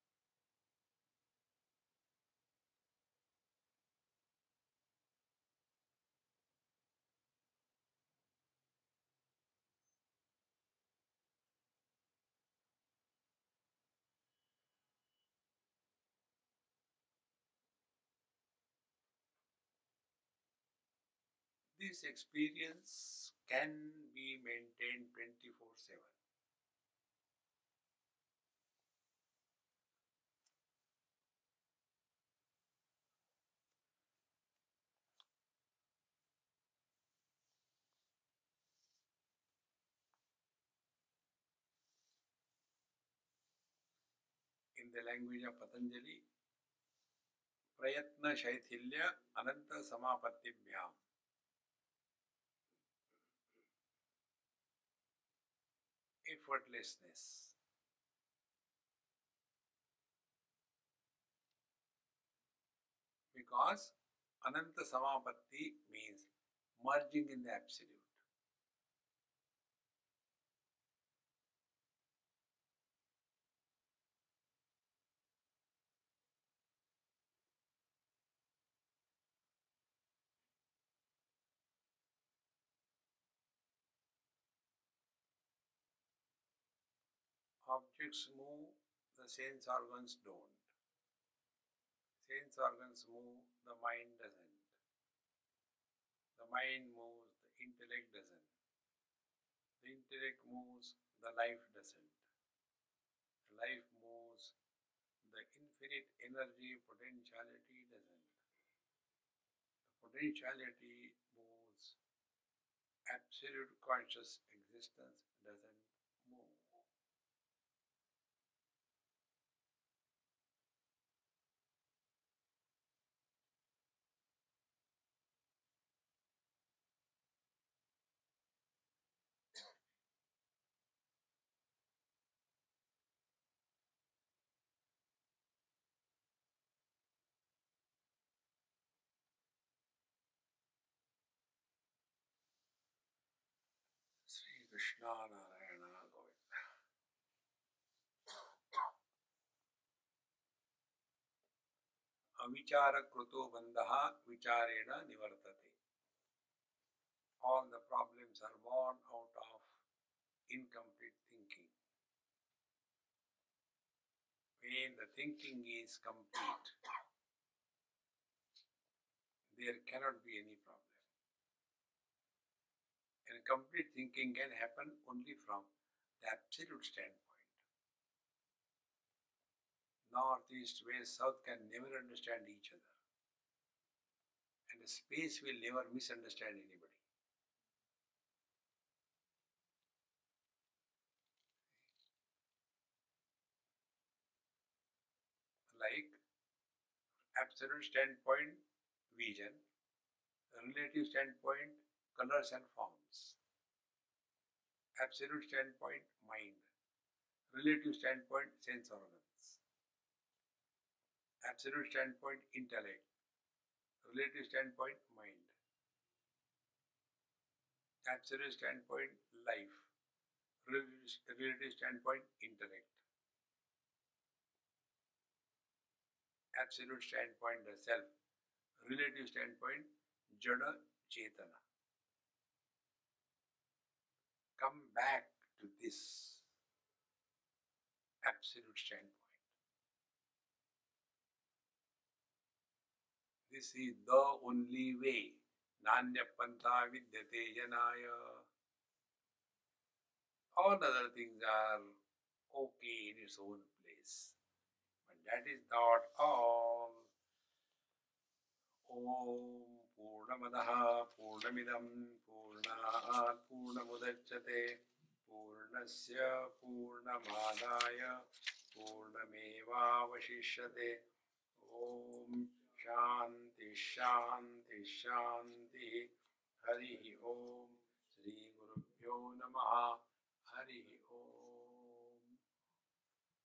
This experience can be maintained 24/7. In the language of Patanjali, prayatna shaithilya ananta samapatibhyam. Effortlessness. Because ananta samapatti means merging in the absolute. Objects move, the sense organs don't. Sense organs move, the mind doesn't. The mind moves, the intellect doesn't. The intellect moves, the life doesn't. The life moves, the infinite energy potentiality doesn't. The potentiality moves, absolute conscious existence doesn't move. Sri Krishna Narayana Govinda. Avichara kruto bandha vicharena nivartate. All the problems are born out of incomplete thinking. When the thinking is complete, there cannot be any problem. And complete thinking can happen only from the absolute standpoint. North, east, west, south can never understand each other. And the space will never misunderstand anybody. Like absolute standpoint, vision, relative standpoint, colors and forms. Absolute standpoint, mind. Relative standpoint, sense organs. Absolute standpoint, intellect. Relative standpoint, mind. Absolute standpoint, life. Relative standpoint, intellect. Absolute standpoint, the self. Relative standpoint, jada, chetana. Come back to this absolute standpoint. This is the only way. Nanya panta vidyate janaya. All other things are okay in its own place. But that is not all. Om Purnamadaha Purnamidam Purnat Purnamudachyate Purnasya Purnamadaya Purnamevavashishyate. Om Shanti Shanti Shanti. Hari Om Sri Gurubhyo